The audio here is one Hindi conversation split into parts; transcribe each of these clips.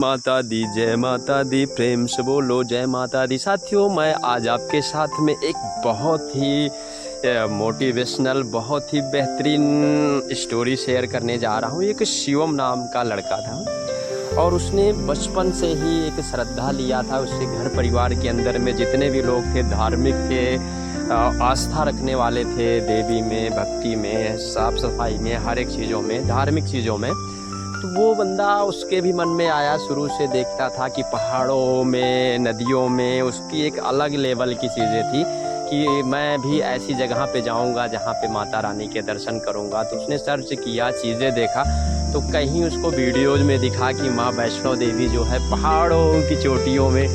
माता दी, जय माता दी, प्रेम से बोलो जय माता दी। साथियों, मैं आज आपके साथ में एक बहुत ही मोटिवेशनल, बहुत ही बेहतरीन स्टोरी शेयर करने जा रहा हूँ। एक शिवम नाम का लड़का था और उसने बचपन से ही एक श्रद्धा लिया था। उसके घर परिवार के अंदर में जितने भी लोग थे, धार्मिक थे, आस्था रखने वाले थे, देवी में, भक्ति में, साफ सफाई में, हर एक चीज़ों में, धार्मिक चीज़ों में। तो वो बंदा, उसके भी मन में आया, शुरू से देखता था कि पहाड़ों में, नदियों में उसकी एक अलग लेवल की चीज़ें थी कि मैं भी ऐसी जगह पे जाऊंगा जहाँ पे माता रानी के दर्शन करूंगा। तो उसने सर्च किया, चीज़ें देखा, तो कहीं उसको वीडियोज़ में दिखा कि माँ वैष्णो देवी जो है पहाड़ों की चोटियों में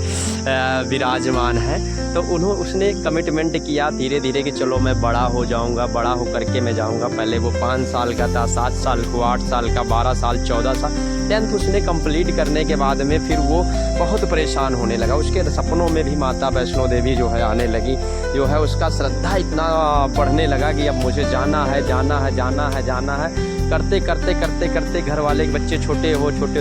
विराजमान है। तो उसने कमिटमेंट किया धीरे धीरे कि चलो मैं बड़ा हो जाऊंगा, बड़ा हो करके मैं जाऊंगा। पहले वो 5 साल का था, 7 साल को, 8 साल का, 12 साल, 14 साल, 10th उसने कंप्लीट करने के बाद में फिर वो बहुत परेशान होने लगा। उसके सपनों में भी माता वैष्णो देवी जो है आने लगी। जो है उसका श्रद्धा इतना बढ़ने लगा कि अब मुझे जाना है, जाना है, जाना है, जाना है। करते करते करते करते घर वाले के बच्चे छोटे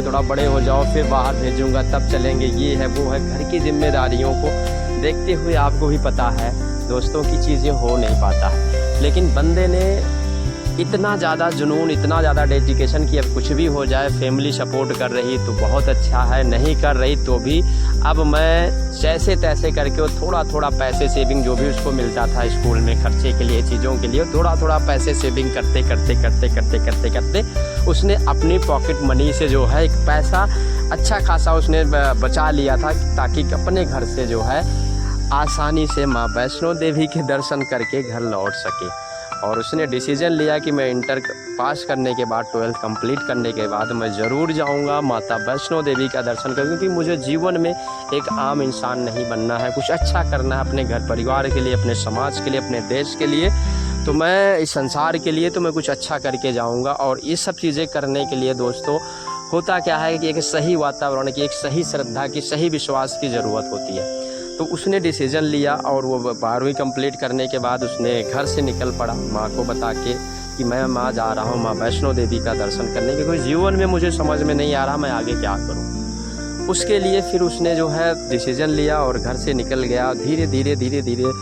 थोड़ा बड़े हो जाओ, फिर बाहर भेजूंगा, तब चलेंगे, ये है वो है। घर की जिम्मेदारियों को देखते हुए आपको भी पता है दोस्तों की चीज़ें हो नहीं पाता है। लेकिन बंदे ने इतना ज़्यादा जुनून, इतना ज़्यादा डेडिकेशन कि अब कुछ भी हो जाए, फैमिली सपोर्ट कर रही तो बहुत अच्छा है, नहीं कर रही तो भी अब मैं जैसे तैसे करके थोड़ा थोड़ा पैसे सेविंग, जो भी उसको मिलता था स्कूल में खर्चे के लिए, चीज़ों के लिए, थोड़ा थोड़ा पैसे सेविंग करते करते करते करते करते करते उसने अपनी पॉकेट मनी से जो है एक पैसा अच्छा खासा उसने बचा लिया था ताकि अपने घर से जो है आसानी से माँ वैष्णो देवी के दर्शन करके घर लौट सके। और उसने डिसीजन लिया कि मैं इंटर पास करने के बाद, 12th कंप्लीट करने के बाद मैं ज़रूर जाऊंगा माता वैष्णो देवी का दर्शन करूँ, क्योंकि मुझे जीवन में एक आम इंसान नहीं बनना है, कुछ अच्छा करना है अपने घर परिवार के लिए, अपने समाज के लिए, अपने देश के लिए। तो मैं इस संसार के लिए तो मैं कुछ अच्छा करके जाऊँगा। और ये सब चीज़ें करने के लिए दोस्तों होता क्या है कि एक सही वातावरण की, एक सही श्रद्धा की, सही विश्वास की ज़रूरत होती है। तो उसने डिसीजन लिया और वो 12वीं कंप्लीट करने के बाद उसने घर से निकल पड़ा माँ को बता के कि मैं माँ जा रहा हूँ माँ वैष्णो देवी का दर्शन करने के। कोई जीवन में मुझे समझ में नहीं आ रहा मैं आगे क्या करूँ। उसके लिए फिर उसने जो है डिसीजन लिया और घर से निकल गया। धीरे धीरे धीरे धीरे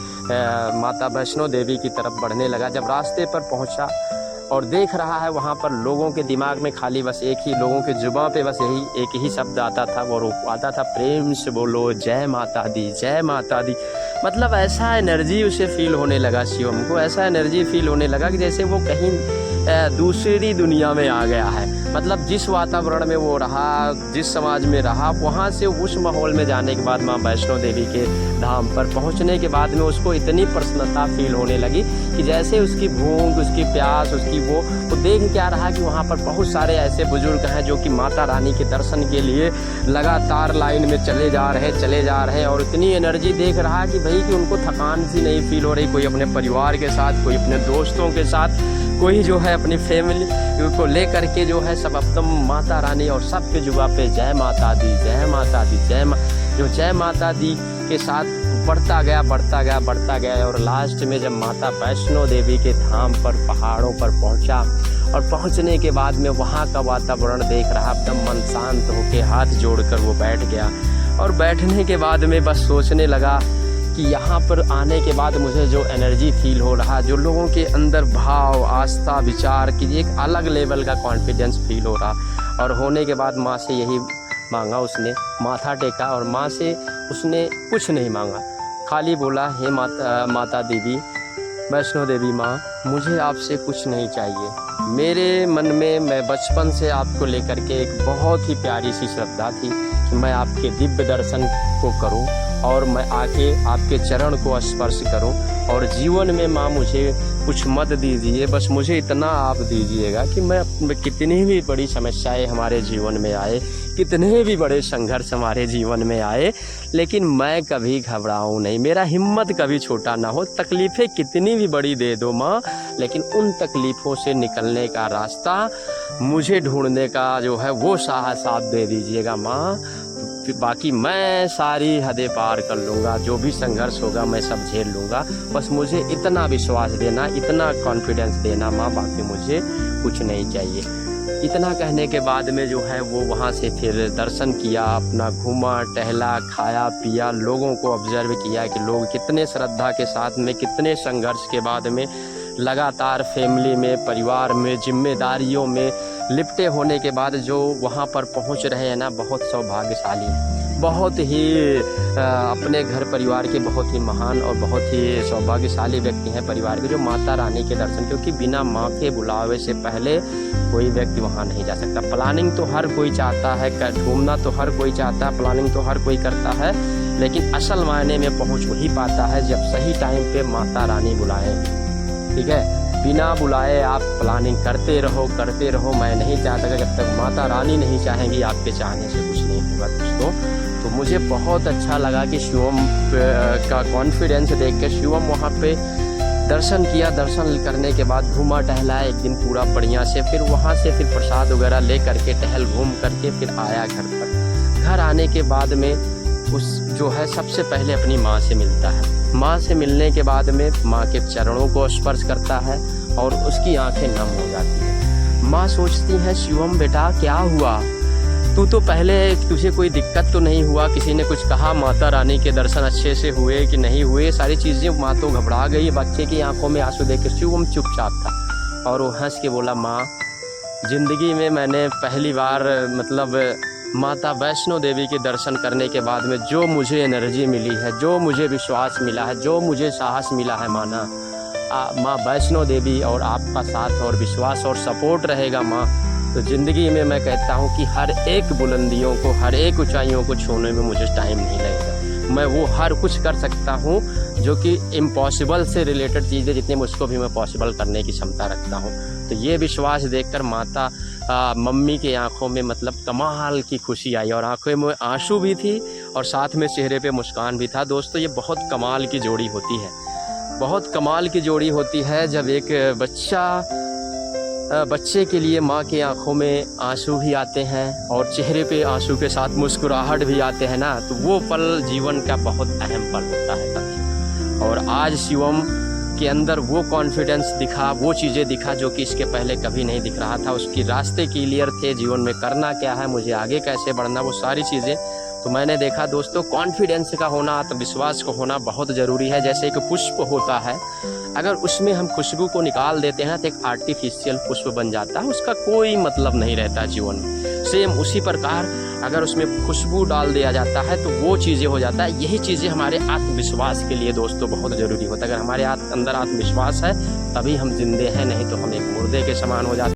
माता वैष्णो देवी की तरफ बढ़ने लगा। जब रास्ते पर पहुँचा और देख रहा है वहाँ पर लोगों के दिमाग में खाली बस एक ही, लोगों के जुबान पे बस यही एक ही शब्द आता था, वो आता था, प्रेम से बोलो जय माता दी, जय माता दी। मतलब ऐसा एनर्जी उसे फील होने लगा, शिवम को ऐसा एनर्जी फील होने लगा कि जैसे वो कहीं दूसरी दुनिया में आ गया है। मतलब जिस वातावरण में वो रहा, जिस समाज में रहा, वहाँ से उस माहौल में जाने के बाद माँ वैष्णो देवी के धाम पर पहुँचने के बाद में उसको इतनी प्रसन्नता फील होने लगी कि जैसे उसकी भूख, उसकी प्यास, उसकी वो देख क्या रहा कि वहाँ पर बहुत सारे ऐसे बुजुर्ग हैं जो कि माता रानी के दर्शन के लिए लगातार लाइन में चले जा रहे हैं। और इतनी एनर्जी देख रहा कि भाई कि उनको थकान सी नहीं फील हो रही। कोई अपने परिवार के साथ, कोई अपने दोस्तों के साथ, कोई जो है अपनी फैमिली को ले करके जो है सब एकदम माता रानी और सबके जुबा पे जय माता दी, जय माता दी, जय माता दी के साथ बढ़ता गया। और लास्ट में जब माता वैष्णो देवी के धाम पर पहाड़ों पर पहुंचा और पहुंचने के बाद में वहां का वातावरण देख रहा, एकदम मन शांत होके हाथ जोड़कर वो बैठ गया। और बैठने के बाद में बस सोचने लगा कि यहाँ पर आने के बाद मुझे जो एनर्जी फील हो रहा, जो लोगों के अंदर भाव, आस्था, विचार की एक अलग लेवल का कॉन्फिडेंस फील हो रहा। और होने के बाद माँ से यही मांगा, उसने माथा टेका और माँ से उसने कुछ नहीं मांगा, खाली बोला, हे माता देवी, वैष्णो देवी माँ, मुझे आपसे कुछ नहीं चाहिए। मेरे मन में, मैं बचपन से आपको लेकर के एक बहुत ही प्यारी सी श्रद्धा थी कि मैं आपके दिव्य दर्शन को करूं और मैं आके आपके चरण को स्पर्श करूं। और जीवन में माँ मुझे कुछ मत दीजिए, बस मुझे इतना आप दीजिएगा कि मैं कितनी भी बड़ी समस्याएं हमारे जीवन में आए, कितने भी बड़े संघर्ष हमारे जीवन में आए, लेकिन मैं कभी घबराऊं नहीं, मेरा हिम्मत कभी छोटा ना हो। तकलीफ़ें कितनी भी बड़ी दे दो माँ, लेकिन उन तकलीफ़ों से निकलने का रास्ता मुझे ढूंढने का जो है वो साहस आप दे दीजिएगा माँ। फिर बाकी मैं सारी हदें पार कर लूँगा, जो भी संघर्ष होगा मैं सब झेल लूँगा। बस मुझे इतना विश्वास देना, इतना कॉन्फिडेंस देना माँ, बाकी मुझे कुछ नहीं चाहिए। इतना कहने के बाद में जो है वो वहाँ से फिर दर्शन किया, अपना घूमा टहला, खाया पिया, लोगों को ऑब्जर्व किया कि लोग कितने श्रद्धा के साथ में, कितने संघर्ष के बाद में लगातार फैमिली में, परिवार में, जिम्मेदारियों में लिपटे होने के बाद जो वहाँ पर पहुँच रहे हैं ना, बहुत सौभाग्यशाली हैं, बहुत ही अपने घर परिवार के बहुत ही महान और बहुत ही सौभाग्यशाली व्यक्ति हैं परिवार के, जो माता रानी के दर्शन, क्योंकि बिना माँ के बुलावे से पहले कोई व्यक्ति वहाँ नहीं जा सकता। प्लानिंग तो हर कोई चाहता है, घूमना तो हर कोई चाहता है, प्लानिंग तो हर कोई करता है, लेकिन असल मायने में पहुँच वही पाता है जब सही टाइम पे माता रानी बुलाएं। ठीक है, बिना बुलाए आप प्लानिंग करते रहो। मैं नहीं चाहता कि जब तक माता रानी नहीं चाहेंगी आपके चाहने से कुछ नहीं होगा दोस्तों। तो मुझे बहुत अच्छा लगा कि शिवम का कॉन्फिडेंस देख के, शिवम वहाँ पे दर्शन किया, दर्शन करने के बाद घूमा टहला एक दिन पूरा बढ़िया से, फिर वहाँ से फिर प्रसाद वगैरह ले करके टहल घूम करके फिर आया घर पर। घर आने के बाद में उस जो है सबसे पहले अपनी माँ से मिलता है। माँ से मिलने के बाद में माँ के चरणों को स्पर्श करता है और उसकी आंखें नम हो जाती हैं। माँ सोचती हैं, शिवम बेटा क्या हुआ, तू तो पहले, तुझे कोई दिक्कत तो नहीं हुआ, किसी ने कुछ कहा, माता रानी के दर्शन अच्छे से हुए कि नहीं हुए, सारी चीज़ें। माँ तो घबरा गई, बच्चे की आंखों में आंसू देख कर शिवम चुपचाप था और वो हंस के बोला, माँ ज़िंदगी में मैंने पहली बार मतलब माता वैष्णो देवी के दर्शन करने के बाद में जो मुझे एनर्जी मिली है, जो मुझे विश्वास मिला है, जो मुझे साहस मिला है माना, माँ वैष्णो देवी और आपका साथ और विश्वास और सपोर्ट रहेगा माँ, तो ज़िंदगी में मैं कहता हूँ कि हर एक बुलंदियों को, हर एक ऊंचाइयों को छूने में मुझे टाइम नहीं लगेगा। मैं वो हर कुछ कर सकता हूँ जो कि इम्पॉसिबल से रिलेटेड चीज़ें जितनी मुझको भी मैं पॉसिबल करने की क्षमता रखता हूँ। तो ये विश्वास देखकर माता मम्मी के आंखों में मतलब कमाल की खुशी आई और आंखों में आंसू भी थी और साथ में चेहरे पे मुस्कान भी था। दोस्तों ये बहुत कमाल की जोड़ी होती है, बहुत कमाल की जोड़ी होती है जब एक बच्चे के लिए माँ की आंखों में आंसू भी आते हैं और चेहरे पे आंसू के साथ मुस्कुराहट भी आते हैं ना, तो वो पल जीवन का बहुत अहम पल होता है तभी। और आज शिवम के अंदर वो कॉन्फिडेंस दिखा, वो चीज़ें दिखा जो कि इसके पहले कभी नहीं दिख रहा था। उसकी रास्ते क्लियर थे, जीवन में करना क्या है, मुझे आगे कैसे बढ़ना, वो सारी चीज़ें तो मैंने देखा। दोस्तों कॉन्फिडेंस का होना, आत्मविश्वास का होना बहुत ज़रूरी है। जैसे एक पुष्प होता है, अगर उसमें हम खुशबू को निकाल देते हैं ना तो एक आर्टिफिशियल पुष्प बन जाता है, उसका कोई मतलब नहीं रहता जीवन में। सेम उसी प्रकार अगर उसमें खुशबू डाल दिया जाता है तो वो चीज़ें हो जाता है। यही चीज़ें हमारे आत्मविश्वास के लिए दोस्तों बहुत ज़रूरी होता है। अगर हमारे अंदर आत्मविश्वास है तभी हम जिंदे हैं, नहीं तो हम एक मुर्दे के समान हो जाते हैं।